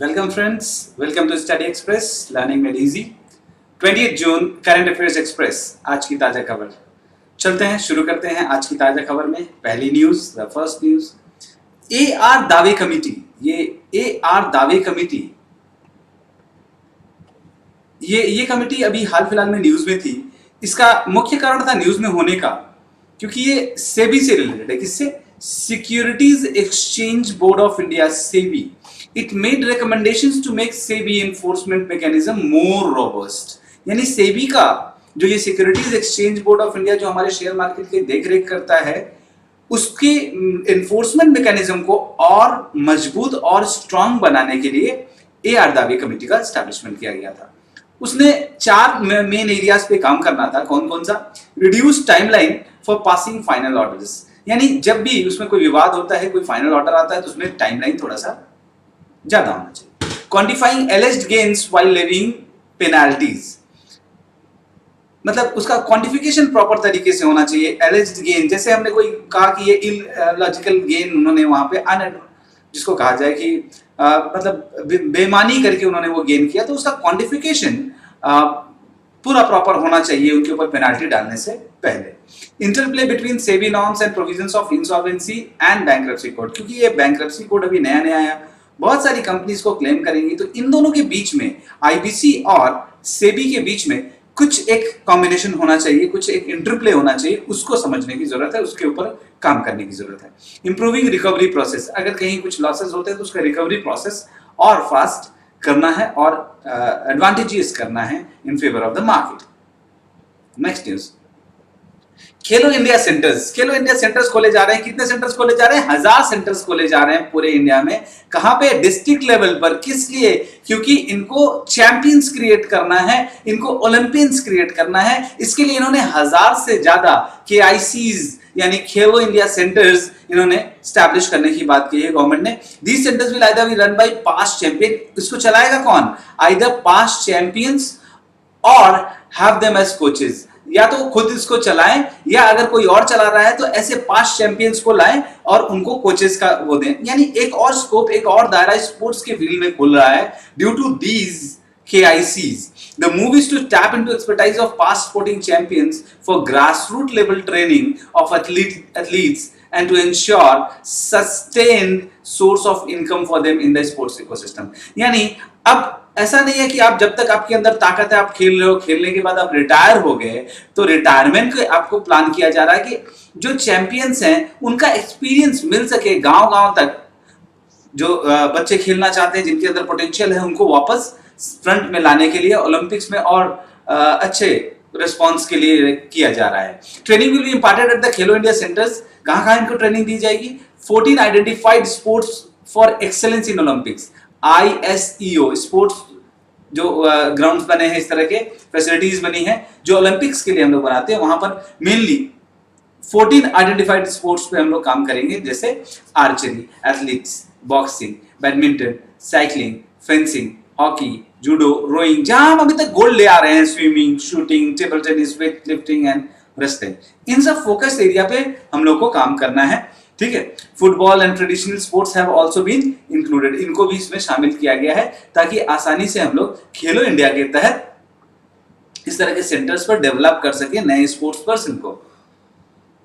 Welcome friends, welcome to Study Express, Learning Made Easy. 28 June current affairs express, आज की ताजा खबर। चलते हैं, शुरू करते हैं आज की ताजा खबर में। पहली news, the first news, AR दावे कमेटी। ये AR दावे कमेटी, ये कमेटी अभी हाल फिलहाल में न्यूज में थी। इसका मुख्य कारण था न्यूज में होने का, क्योंकि ये सेबी से रिलेटेड है। किससे? Securities exchange board of India, SEBI. It made recommendations to make SEBI enforcement mechanism more robust. यानी सेबी का जो ये securities exchange board of India जो हमारे शेयर मार्केट की देखरेख करता है, उसके एनफोर्समेंट मैकेनिज्म को और मजबूत और स्ट्रांग बनाने के लिए AR दावे कमेटी का एस्टैब्लिशमेंट किया गया था। उसने 4 मेन एरियाज पे काम करना था। कौन कौन सा? Reduce timeline for passing final orders, यानी जब भी उसमें कोई विवाद होता है, कोई फाइनल ऑर्डर आता है, तो उसमें टाइमलाइन थोड़ा सा ज्यादा होना चाहिए। Quantifying एलिज्ड gains while levying penalties, मतलब उसका क्वांटिफिकेशन प्रॉपर तरीके से होना चाहिए। एलिज्ड गेन, जैसे हमने कोई कहा कि ये इलॉजिकल गेन उन्होंने वहां पे जिसको कहा जाए कि मतलब बेईमानी करके उन्होंने वो गेन किया, तो उसका क्वांटिफिकेशन पूरा प्रॉपर होना चाहिए उनके ऊपर पेनाल्टी डालने से पहले। Interplay between SEBI norms and provisions of insolvency and bankruptcy code, क्योंकि ये बैंक्रप्सी कोड अभी नया नया आया, बहुत सारी कंपनीज को क्लेम करेंगी, तो इन दोनों के बीच में, आईबीसी और सेबी के बीच में कुछ एक कॉम्बिनेशन होना चाहिए, कुछ एक इंटरप्ले होना चाहिए। उसको समझने की जरूरत है, उसके ऊपर काम करने की जरूरत है। इंप्रूविंग रिकवरी प्रोसेस, अगर कहीं कुछ लॉसेस होते हैं तो उसका रिकवरी प्रोसेस और फास्ट करना है और एडवांटेजेस करना है in favour of the market. Next news, Khelo India centres. Khelo India centres खोले जा रहे हैं। कितने सेंटर्स खोले जा रहे हैं? 1000 सेंटर्स खोले जा रहे हैं पूरे इंडिया में। कहां पे? डिस्ट्रिक्ट लेवल पर। किस लिए? क्योंकि इनको चैंपियंस क्रिएट करना है, इनको ओलंपियंस क्रिएट करना है। इसके लिए इन्होंने 1000 से ज्यादा KICs यानी खेलो इंडिया सेंटर्स इन्होंने स्टैब्लिश करने की बात की है गवर्नमेंट ने। These centres will either be run by past champion, इसको चलाएगा कौन? आइदर पास्ट चैंपियंस और हैव देम एज कोचेस, या तो खुद इसको चलाएं, या अगर कोई और चला रहा है तो ऐसे पास्ट चैंपियंस को लाएं और उनको कोचेस का वो दें। यानी एक और स्कोप, एक और दायरा स्पोर्ट्स के फील्ड में खुल रहा है due to these KICs. The move is to tap into expertise of past sporting champions for grassroots level training of athletes and to ensure sustained source of income for them in the sports ecosystem. यानी अब ऐसा नहीं है कि आप जब तक आपके अंदर ताकत है आप खेल रहे हो, खेलने के बाद आप रिटायर हो गए तो रिटायरमेंट को आपको प्लान किया जा रहा है कि जो चैंपियंस हैं उनका एक्सपीरियंस मिल सके गांव-गांव तक। जो बच्चे खेलना चाहते हैं, जिनके अंदर पोटेंशियल है, उनको वापस फ्रंट में लाने के लिए ओलंपिक्स में और अच्छे रिस्पॉन्स के लिए किया जा रहा है। Training will be imparted at the Khelo India centres. कहां इनको ट्रेनिंग दी जाएगी? 14 identified sports for excellence in Olympics, ISEO sports जो ग्राउंड्स बने हैं, इस तरह के फैसिलिटीज बनी हैं जो ओलंपिक्स के लिए हम लोग बनाते हैं, वहां पर मेनली 14 आइडेंटिफाइड स्पोर्ट्स पे हम लोग काम करेंगे, जैसे archery, athletics, boxing, badminton, cycling, fencing, hockey, judo, rowing, जहां हम अभी तक गोल्ड ले आ रहे हैं, swimming, shooting, table tennis, weight lifting and wrestling. इन सब फोकस एरिया पे हम लोग को काम करना है, ठीक है। Football and traditional sports have also been included, इनको भी इसमें शामिल किया गया है ताकि आसानी से हम लोग खेलो इंडिया के तहत इस तरह के सेंटर्स पर डेवलप कर सके नए स्पोर्ट्स पर्सन को।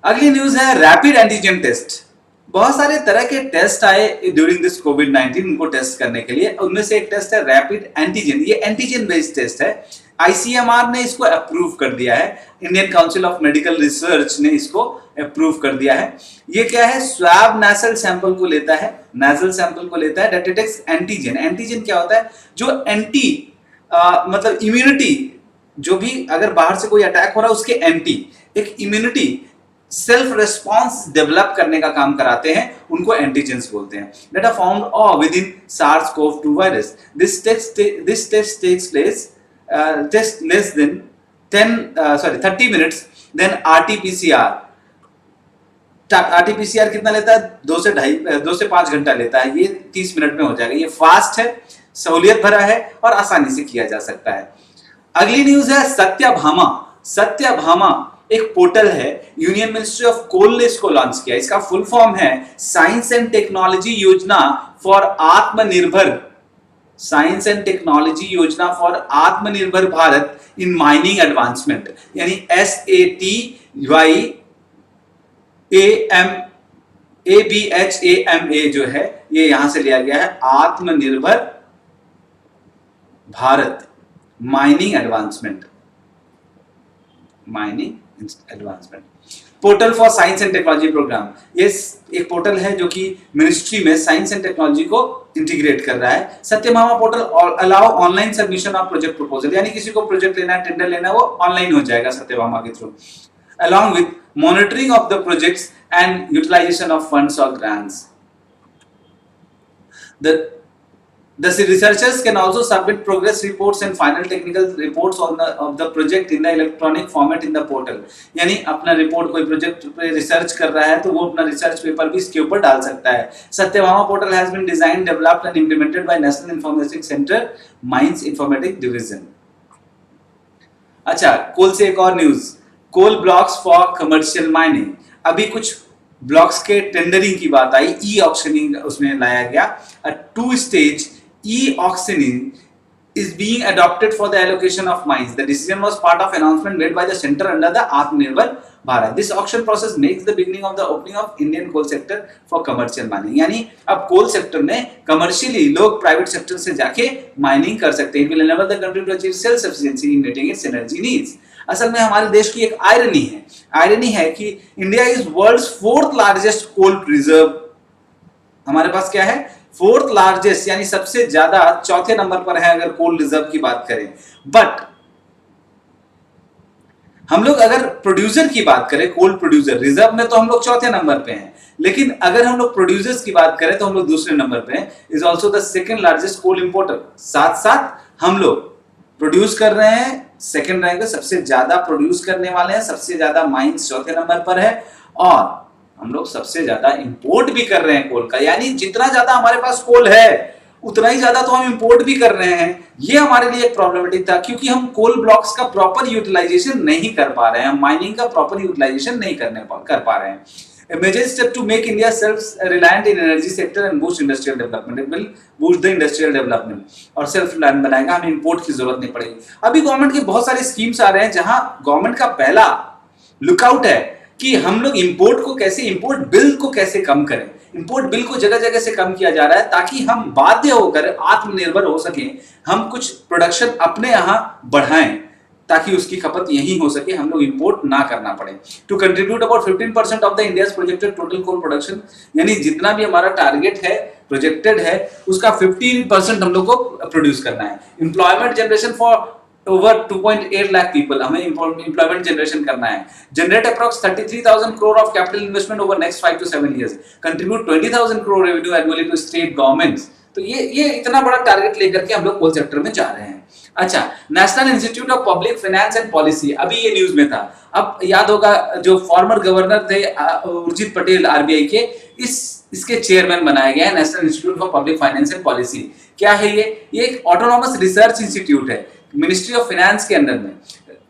अगली न्यूज है रैपिड एंटीजन टेस्ट। बहुत सारे तरह के टेस्ट आए ड्यूरिंग दिस कोविड-19 उनको टेस्ट करने के लिए। उनमें से एक टेस्ट है रैपिड एंटीजन। ये एंटीजन बेस्ड टेस्ट है। ICMR ने इसको अप्रूव कर दिया है, Indian council of medical research ने इसको अप्रूव कर दिया है। ये क्या है? स्वैब नेसल सैंपल को लेता है, नेजल सैंपल को लेता है, दैट डिटेक्ट्स एंटीजन। एंटीजन क्या होता है? जो एंटी मतलब इम्यूनिटी, जो भी अगर बाहर से कोई अटैक हो रहा है उसके एंटी एक इम्यूनिटी सेल्फ रिस्पॉन्स डेवलप करने का काम कराते हैं, उनको एंटीजेंस बोलते हैं। That are found with in SARS-CoV-2 virus. This test takes place less than 30 minutes then RT-PCR कितना लेता है? 2 से 5 घंटा लेता है। ये 30 मिनट में हो जाएगा। ये फास्ट है, सहूलियत भरा है और आसानी से किया जा सकता है। अगली न्यूज है सत्यभामा। सत्यभामा एक पोर्टल है, यूनियन मिनिस्ट्री ऑफ कोल ने इसको लॉन्च किया। इसका फुल फॉर्म है साइंस एंड टेक्नोलॉजी योजना फॉर आत्मनिर्भर साइंस एंड टेक्नोलॉजी योजना फॉर आत्मनिर्भर भारत इन माइनिंग एडवांसमेंट, यानी SATYAMABHAMA जो है ये यहां से लिया गया है, Atmanirbhar Bharat mining advancement, portal for science and technology programme. ये एक पोर्टल है जो कि मिनिस्ट्री में साइंस एंड टेक्नोलॉजी को इंटीग्रेट कर रहा है। Satyabhama portal allow online submission of project proposal, यानी किसी को प्रोजेक्ट लेना है, टेंडर लेना है, वो ऑनलाइन हो जाएगा सत्यभामा के through, along with monitoring of the projects and utilization of funds or grants. The researchers can also submit progress reports and final technical reports of the project in the electronic format in the portal. यानी अपना report, कोई project पे research कर रहा है तो वो अपना रिसर्च पेपर भी इसके ऊपर डाल सकता है। Satyabhama portal has been design, developed and implemented by national informatics centre, mines informatics division. अच्छा, कोल से एक और news, coal blocks for commercial mining. अभी कुछ ब्लॉक्स के टेंडरिंग की बात आई, ई ऑक्शनिंग उसमें लाया गया। अ 2-stage e-auctioning is being adopted for the allocation of mines. The decision was part of announcement made by the center under the Atmanirbhar Bharat. This auction process makes the beginning of the opening of Indian coal sector for commercial mining. यानी अब coal sector में commercially लोग private sector से जाके mining कर सकते हैं। It will enable the country to achieve self-sufficiency in meeting its energy needs. असल में हमारे देश की एक आयरनी है कि India is world's 4th largest coal reserve. हमारे पास क्या है? 4th लार्जेस्ट, यानी सबसे ज्यादा, चौथे नंबर पर है अगर कोल रिजर्व की बात करें। बट हम लोग अगर प्रोड्यूसर की बात करें, कोल प्रोड्यूसर, रिजर्व में तो हम लोग चौथे नंबर पे हैं, लेकिन अगर हम लोग प्रोड्यूसर्स की बात करें तो हम लोग दूसरे नंबर पे हैं। Is also the 2nd largest coal importer. साथ साथ हम लोग प्रोड्यूस कर रहे हैं, 2nd रैंक पे सबसे ज्यादा प्रोड्यूस करने वाले हैं, सबसे ज्यादा माइंस चौथे नंबर पर है, और हम लोग सबसे ज्यादा इंपोर्ट भी कर रहे हैं कोल का। यानी जितना ज्यादा हमारे पास कोल है उतना ही ज्यादा तो हम इंपोर्ट भी कर रहे हैं। ये हमारे लिए एक प्रॉब्लमेटिक था, क्योंकि हम कोल ब्लॉक्स का प्रॉपर यूटिलाइजेशन नहीं कर पा रहे हैं, हम माइनिंग का प्रॉपर यूटिलाइजेशन नहीं कर पा रहे हैं। A major step to make India self-reliant in energy sector and boost industrial development. It will boost the industrial development और self-reliant बनाएगा, हमें इंपोर्ट की जरूरत नहीं पड़ेगी। अभी गवर्नमेंट के बहुत सारे स्कीम्स आ रहे हैं जहां गवर्नमेंट का पहला लुकआउट है कि हम लोग इंपोर्ट बिल को कैसे कम करें। इंपोर्ट बिल को जगह जगह से कम किया जा रहा है ताकि हम बाध्य होकर आत्मनिर्भर हो सकें, हम कुछ प्रोडक्शन अपने यहां बढ़ाएं ताकि उसकी खपत यहीं हो सके, हम लोग इंपोर्ट ना करना पड़े। To contribute about 15% of the India's projected total coal production, यानी जितना भी हमारा टारगेट है, प्रोजेक्टेड है, उसका 15% हम लोग को प्रोड्यूस करना है। Employment generation for over 2.8 lakh people, हमें एम्प्लॉयमेंट जनरेशन करना है। Generate approx 33,000 crore of capital investment over next 5 to 7 years, contribute 20,000 crore revenue annually to state governments. तो ये इतना बड़ा टारगेट लेकर के हम लोग कोल सेक्टर में जा रहे हैं। अच्छा, national institute of public finance and policy, अभी ये न्यूज में था। अब याद होगा जो फॉर्मर गवर्नर थे उर्जित पटेल आरबीआई के, इसके चेयरमैन बनाया गया है national institute for public finance and policy. क्या है ये? एक ऑटोनॉमस रिसर्च इंस्टीट्यूट है मिनिस्ट्री ऑफ फाइनेंस के अंडर में,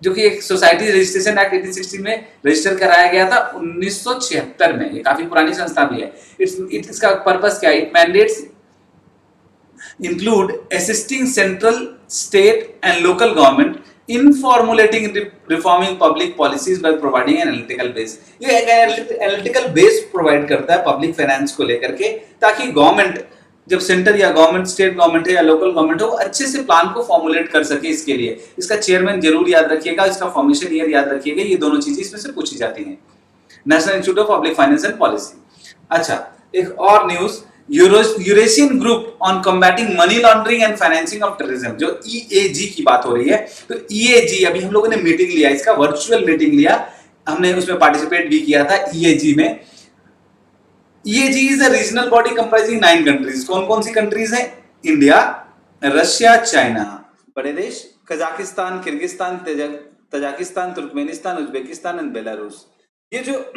जो कि एक सोसाइटी रजिस्ट्रेशन एक्ट 1860 में रजिस्टर कराया गया था 1976 में। ये काफी पुरानी संस्था भी है। इसका पर्पस क्या है? It mandates include assisting central, state and local government in formulating reforming public policies by providing an analytical base. ये एक analytical base provide करता है पब्लिक फाइनेंस को लेकर के, ताकि गवर्नमेंट, जब सेंटर या गवर्नमेंट, स्टेट गवर्नमेंट है या लोकल गवर्नमेंट हो, अच्छे से प्लान को फॉर्मुलेट कर सके। इसके लिए इसका चेयरमैन जरूर याद रखिएगा, इसका फॉर्मेशन ईयर याद रखिएगा, ये दोनों चीजें इसमें से पूछी जाती हैं। National institute of public finance and policy. अच्छा, एक और news, Eurasian group on combating money laundering and financing of terrorism, जो ईएजी की बात हो रही है। तो ईएजी, अभी हम लोगों ने मीटिंग लिया, इसका वर्चुअल मीटिंग लिया, हमने उसमें पार्टिसिपेट भी किया था ईएजी में। EAG is a regional body comprising 9 countries. कौन कौन सी कंट्रीज हैं? इंडिया, रशिया, चाइना, बड़े देश, Kazakhstan, Kyrgyzstan, Tajikistan, Turkmenistan, Uzbekistan and Belarus. ये जो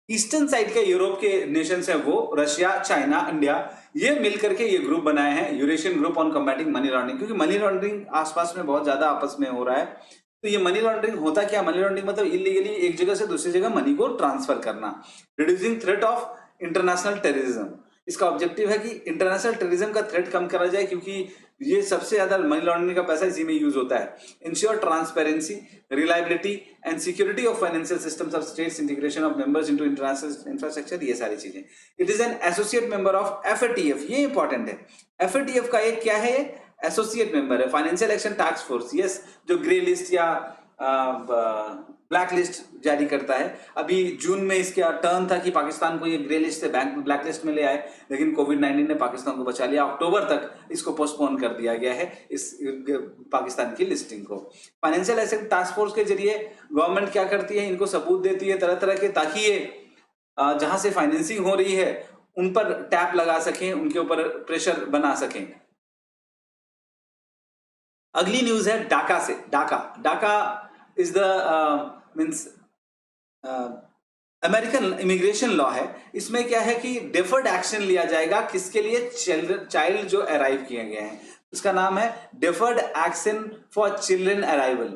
ईस्टर्न साइड के यूरोप के नेशंस है वो रशिया, चाइना, इंडिया, ये मिलकर के ये ग्रुप बनाए हैं, Eurasian group on combating money laundering. क्योंकि मनी लॉन्ड्रिंग आसपास में बहुत ज्यादा आपस में हो रहा है। तो ये मनी लॉन्ड्रिंग होता क्या? मनी लॉन्ड्रिंग मतलब इलीगली एक जगह से दूसरी जगह मनी को ट्रांसफर करना। Reducing threat of international terrorism, इसका ऑब्जेक्टिव है कि इंटरनेशनल टेररिज्म का थ्रेट कम करा जाए, क्योंकि ये सबसे ज्यादा मनी लॉन्ड्रिंग का पैसा इसी में यूज होता है। Ensure transparency, reliability and security of financial systems of states, integration of members into international infrastructure, ये सारी चीजें। It is an associate member of FATF, ये इंपॉर्टेंट है। एफएटीएफ का एक क्या है, एसोसिएट मेंबर है, financial action task force, yes, जो ग्रे लिस्ट या ब्लैक लिस्ट जारी करता है। अभी जून में इसका टर्न था कि पाकिस्तान को ये ग्रे लिस्ट से ब्लैक लिस्ट में ले आए, लेकिन कोविड-19 ने पाकिस्तान को बचा लिया। अक्टूबर तक इसको पोस्टपोन कर दिया गया है, इस पाकिस्तान की लिस्टिंग को। फाइनेंशियल एसेट टास्क फोर्स के जरिए गवर्नमेंट क्या करती है, इनको सबूत देती है तरह तरह के, ताकि ये जहां से फाइनेंसिंग हो रही है उन पर टैप लगा सकें, उनके ऊपर प्रेशर बना सकें। अगली न्यूज है डाका से। डाका is the means American immigration law है। इसमें क्या है कि डेफर्ड एक्शन लिया जाएगा, किसके लिए, चाइल्ड जो अराइव किए गए हैं। इसका नाम है deferred action for children arrival.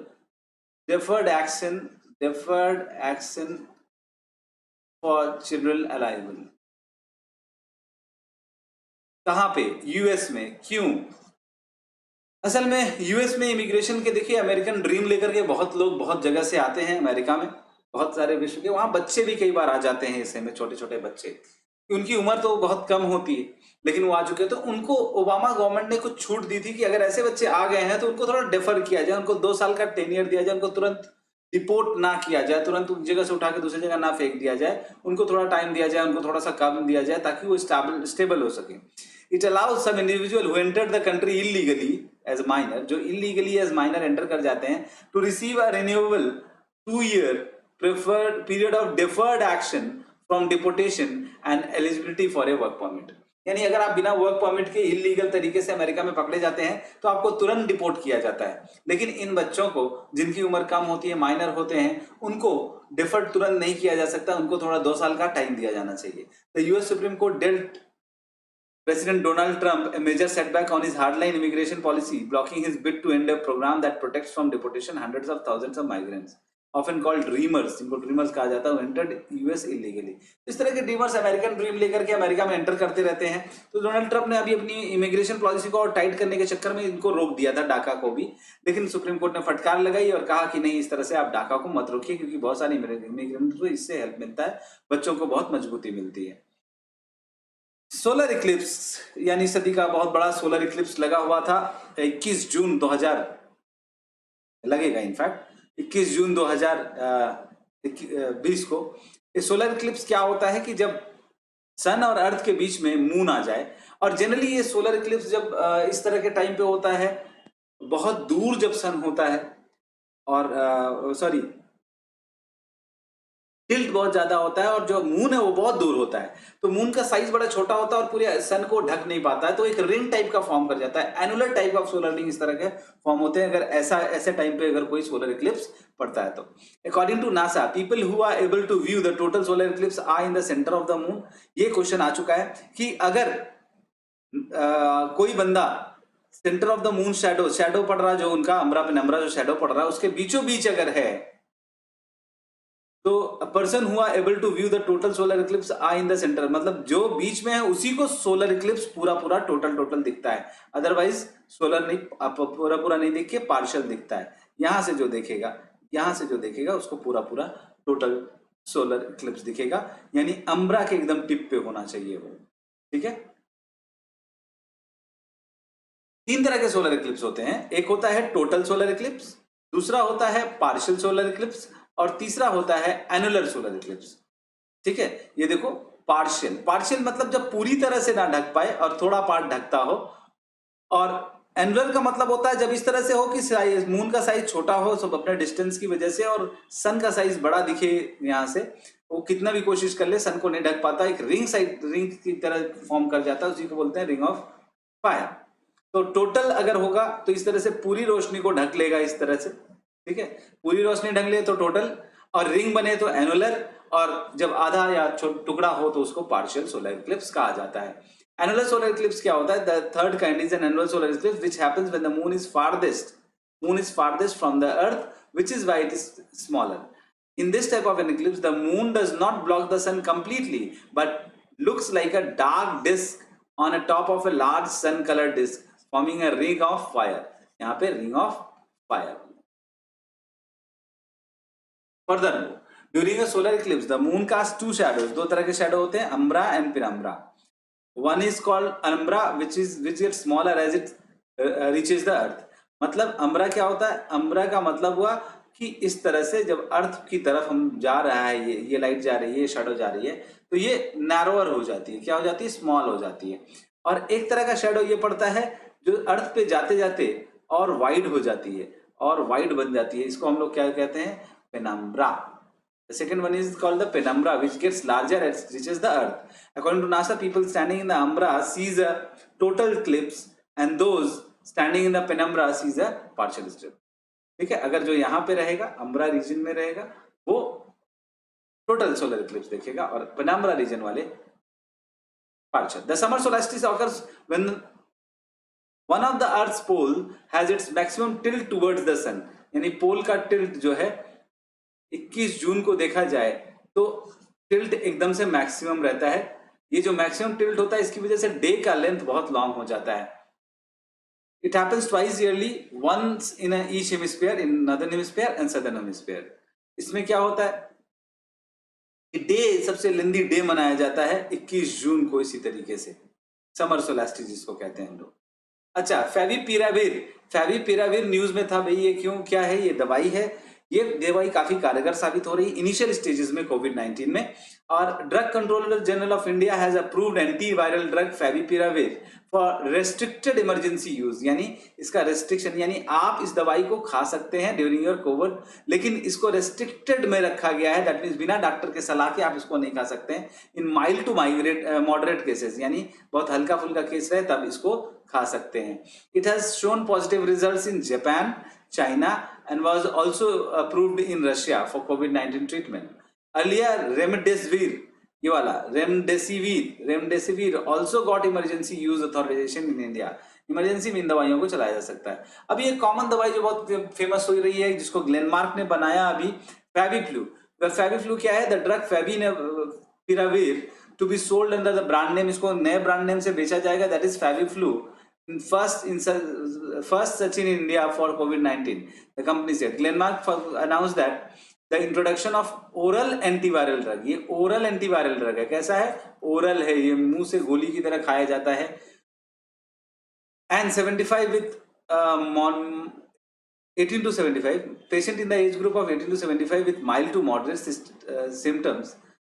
Deferred action for children arrival. कहां पे, यूएस में। क्यों? असल में यूएस में इमिग्रेशन के, देखिए अमेरिकन ड्रीम लेकर के बहुत लोग बहुत जगह से आते हैं अमेरिका में, बहुत सारे विश्व के, वहां बच्चे भी कई बार आ जाते हैं ऐसे में, छोटे छोटे बच्चे, उनकी उम्र तो बहुत कम होती है लेकिन वो आ चुके हैं। तो उनको ओबामा गवर्नमेंट ने कुछ छूट दी थी कि अगर ऐसे बच्चे आ गए हैं तो उनको थोड़ा डेफर किया जाए, उनको 2 साल का टेन्योर दिया जाए, उनको तुरंत डिपोर्ट ना किया जाए, तुरंत उस जगह से उठा के दूसरी जगह ना फेंक दिया जाए, उनको थोड़ा टाइम दिया जाए, उनको थोड़ा सा कम दिया जाए ताकि वो स्टेबल हो सके। It allows some individual who entered the country illegally as minor, जो इलीगली एज माइनर एंटर कर जाते हैं, to receive a renewable 2-year preferred period of deferred action from deportation and eligibility for a work permit। यानी अगर आप बिना work permit के illegal तरीके से अमेरिका में पकड़े जाते हैं तो आपको तुरंत डिपोर्ट किया जाता है। लेकिन इन बच्चों को जिनकी उम्र कम होती है, माइनर होते हैं, उनको डिफर्ड तुरंत नहीं किया जा सकता, उनको थोड़ा 2 साल का टाइम दिया जाना चाहिए। The US supreme court dealt President Donald Trump a major setback on his hardline immigration policy, blocking his bid to end a program that protects from deportation hundreds of thousands of migrants, often called dreamers, जिनको dreamers कहा जाता है, who entered US illegally। इस तरह के dreamers American dream लेकर के America में एंटर करते रहते हैं। तो डोनाल्ड ट्रंप ने अभी अपनी इमिग्रेशन पॉलिसी को और टाइट करने के चक्कर में इनको रोक दिया था, डाका को भी, लेकिन सुप्रीम कोर्ट ने फटकार लगाई और कहा कि नहीं, इस तरह से आप डाका को मत रोकिए, क्योंकि बहुत सारे इमिग्रेंट को इससे हेल्प मिलता है, बच्चों को बहुत मजबूती मिलती है। सोलर इक्लिप्स, यानी सदी का बहुत बड़ा सोलर इक्लिप्स लगा हुआ था 21 जून 2000 लगेगा, इनफैक्ट 21 जून 2020 को। ये सोलर इक्लिप्स क्या होता है कि जब सन और अर्थ के बीच में मून आ जाए, और जनरली ये सोलर इक्लिप्स जब इस तरह के टाइम पे होता है, बहुत दूर जब सन होता है, और सॉरी टिल्ट बहुत ज्यादा होता है, और जो मून है वो बहुत दूर होता है, तो मून का साइज बड़ा छोटा होता है और पूरे सन को ढक नहीं पाता है, तो एक रिंग टाइप का फॉर्म कर जाता है। Annular type of solar ring इस तरह के फॉर्म होते हैं अगर ऐसे टाइम पे अगर कोई सोलर इक्लिप्स पड़ता है तो। According to NASA, people who are able to view the total solar eclipse are in the centre of the moon. ये क्वेश्चन आ चुका है कि अगर कोई बंदा centre of the moon shadow पड़ रहा, जो उनका अम्बरा पेनम्बरा जो शैडो पड़ रहा है उसके बीचों बीच अगर है, तो a person who are able to view the total solar eclipse are in the center, मतलब जो बीच में है उसी को सोलर इक्लिप्स पूरा टोटल दिखता है, अदरवाइज सोलर नहीं, पूरा नहीं दिख के पार्शियल दिखता है। यहां से जो देखेगा उसको पूरा टोटल सोलर इक्लिप्स दिखेगा, यानी अम्बरा के एकदम टिप पे होना चाहिए वो, ठीक है। 3 तरह के सोलर इक्लिप्स होते हैं, एक होता है टोटल सोलर इक्लिप्स, दूसरा होता है पार्शियल सोलर इक्लिप्स, और तीसरा होता है एनुलर सोलर इक्लिप्स, ठीक है। ये देखो, पार्शियल मतलब जब पूरी तरह से ना ढक पाए और थोड़ा पार्ट ढकता हो, और एनुलर का मतलब होता है जब इस तरह से हो कि मून का साइज छोटा हो सब अपने डिस्टेंस की वजह से, और सन का साइज बड़ा दिखे, यहां से वो कितना भी कोशिश कर ले सन को नहीं ढक पाता, एक रिंग की तरह फॉर्म कर जाता है, उसी को बोलते हैं रिंग ऑफ फायर। तो टोटल अगर होगा तो इस तरह से पूरी रोशनी को ढक लेगा, इस तरह से, ठीक है, पूरी रोशनी ढक ले तो टोटल, और रिंग बने तो एनुलर, और जब आधा या टुकड़ा हो तो उसको पार्शियल सोलर इक्लिप्स कहा जाता है। एनुलर सोलर इक्लिप्स क्या होता है? The third kind is an annular solar Eclipse which happens when the moon is farthest from the earth, which is why it is smaller. In this type of an eclipse, the moon does not block the sun completely, but looks like a dark disk on a top of a large sun colored disk forming a ring of fire. यहाँ पे ring of fire. Furthermore, during a solar eclipse, the moon casts two shadows. दो तरह के shadow होते हैं, umbra and penumbra. One is called umbra, which gets smaller as it reaches the earth. मतलब umbra क्या होता है? umbra का मतलब हुआ कि इस तरह से जब अर्थ की तरफ हम जा रहा है, ये लाइट जा रही है, ये शेडो जा रही है, तो ये नैरोअर हो जाती है. क्या हो जाती है? स्मॉल हो जाती है. और एक तरह का शेडो ये पड़ता है जो अर्थ पे जाते जाते और वाइड हो जाती है और वाइड बन जाती है. इसको हम लोग क्या कहते हैं? Penumbra. The second one is called the penumbra, which gets larger as it reaches the earth. According to NASA, people standing in the umbra sees a total eclipse, and those standing in the penumbra sees a partial strip. ठीक है, अगर जो यहाँ पे रहेगा, umbra region में रहेगा, वो total solar eclipse देखेगा, और penumbra region वाले partial. The summer solstice occurs when one of the Earth's pole has its maximum tilt towards the sun. यानी पोल का टिल्ट जो है 21 जून को देखा जाए तो टिल्ट एकदम से मैक्सिमम रहता है. ये जो मैक्सिमम टिल्ट होता है इसकी वजह से डे का लेंथ बहुत लॉन्ग हो जाता है. It happens twice yearly, once in each hemisphere, in northern hemisphere and southern hemisphere. इसमें क्या होता है कि डे सबसे लेंदी डे मनाया जाता है 21 जून को. इसी तरीके से समर सोलास्टिस जिसको कहते हैं हम लोग. अच्छा, फेविपिराविर न्यूज में था भाई. ये क्यों, क्या है? ये दवाई है. ये दवाई काफी कारगर साबित हो रही है इनिशियल स्टेजेस में कोविड-19 में. और drug controller general of India has approved antiviral drug favipiravir for restricted emergency use. यानी इसका रेस्ट्रिक्शन, यानी आप इस दवाई को खा सकते हैं ड्यूरिंग योर कोविड, लेकिन इसको रेस्ट्रिक्टेड में रखा गया है. दैट मीन्स बिना डॉक्टर के सलाह के आप इसको नहीं खा सकते हैं. इन माइल्ड टू मॉडरेट केसेस, यानी बहुत हल्का फुल्का केस रहे तब इसको खा सकते हैं. It has shown positive results in Japan, China, and was also approved in Russia for COVID-19 treatment. Earlier, remdesivir also got emergency use authorization in India. Emergency में इन दवाइयों को चलाया जा सकता है. अभी एक कॉमन दवाई जो बहुत फेमस हो रही है जिसको ग्लेनमार्क ने बनाया अभी, फेविफ्लू. फेविफ्लू क्या है? The drug favipiravir to be sold under the brand name. इसको नए ब्रांड नेम से बेचा जाएगा, that is Faviflu. First such in India for COVID-19. The company said. Glenmark announced that the introduction of oral antiviral drug. ये oral antiviral drug है. कैसा है? oral है, ये मुंह से गोली की तरह खाया जाता है. And 75 with 18 to 75 patient in the age group of 18 to 75 with mild to moderate symptoms,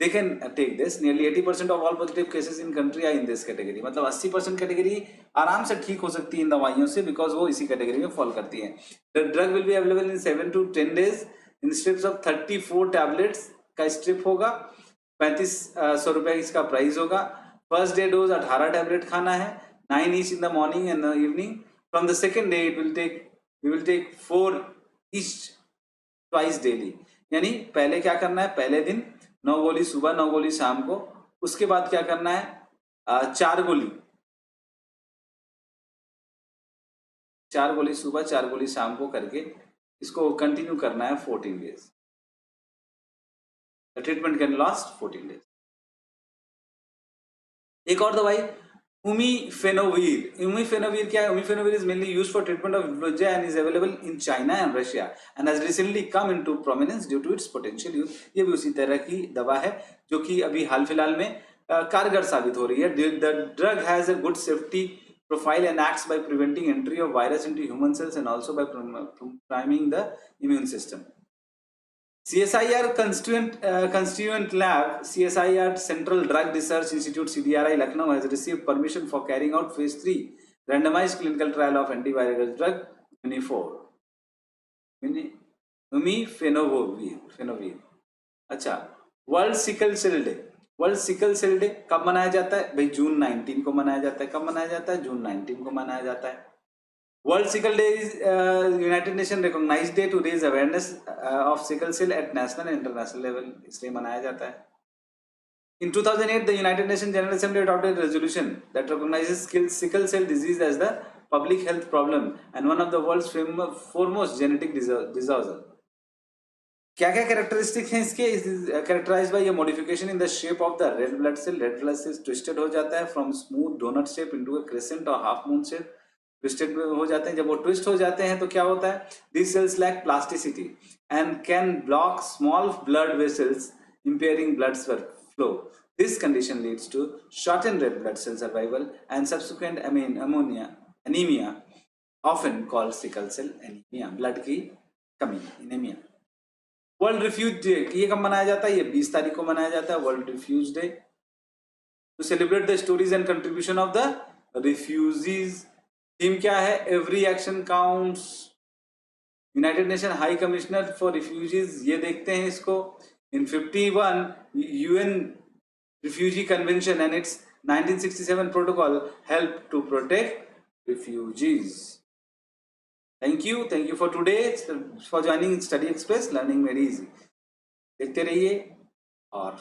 they can take this. Nearly 80% of all positive cases in country are in this category. मतलब 80% कैटेगरी आराम से ठीक हो सकती है इन दवाइयों से, because वो इसी कैटेगरी में फॉल करती हैं. The drug will be available in 7 to 10 days in strips of 34 tablets का स्ट्रिप होगा. 3500 रुपए इसका प्राइस होगा. फर्स्ट डे डोज 18 टैबलेट खाना है, 9 each in the morning and the evening. From the second day we will take 4 each twice daily. यानी पहले क्या करना है? पहले दिन 9 गोली सुबह, 9 गोली शाम को. उसके बाद क्या करना है? 4 गोली सुबह, 4 गोली शाम को करके इसको कंटिन्यू करना है 14 days. The treatment can last 14 days. एक और दवाई उमीफेनोविर. उमीफेनोविर क्या है? उमीफेनोविर is mainly used for treatment of influenza and is available in China and Russia and has recently come into prominence due to its potential use. ये भी उसी तरह की दवा है जो कि अभी हाल फिलहाल में कारगर साबित हो रही है. The drug has a good safety profile and acts by preventing entry of virus into human cells and also by priming the immune system. CSIR Constituent Lab, CSIR Central Drug Research Institute CDRI Lucknow has received permission for carrying out phase 3 randomized clinical trial of antiviral drug umifenovir. अच्छा, world sickle cell day. World sickle cell day कब मनाया जाता है भाई? जून 19 को मनाया जाता है. कब मनाया जाता है? जून 19 को मनाया जाता है. World Sickle Day is United Nations recognized day to raise awareness of sickle cell at national and international level. इसलिए मनाया जाता है. In 2008, the United Nations General Assembly adopted a resolution that recognizes sickle cell disease as the public health problem and one of the world's foremost genetic disorder. क्या क्या characteristic हैं इसके? Characterise by a modification in the shape of the red blood cell. Red blood cell twisted हो जाता है from smooth donut shape into a crescent और half moon shape. Twisted हो जाते हैं. जब वो ट्विस्ट हो जाते हैं तो क्या होता है? This cells lack plasticity and can block small blood vessels impairing blood flow. This condition leads to shortened red blood cell survival and subsequent anemia, often called sickle cell anemia. Blood की कमी, anaemia. World refugee day ये कब मनाया जाता है? ये 20 तारीख को मनाया जाता है, world refugee day, to celebrate the stories and contribution of the refugees. Theme क्या है? Every action counts. United Nation high commissioner for refugees, ये देखते हैं इसको. इन 51 UN refugee convention and its 1967 protocol help to protect refugees. Thank you for today, for joining Study Express, learning very easy. देखते रहिए और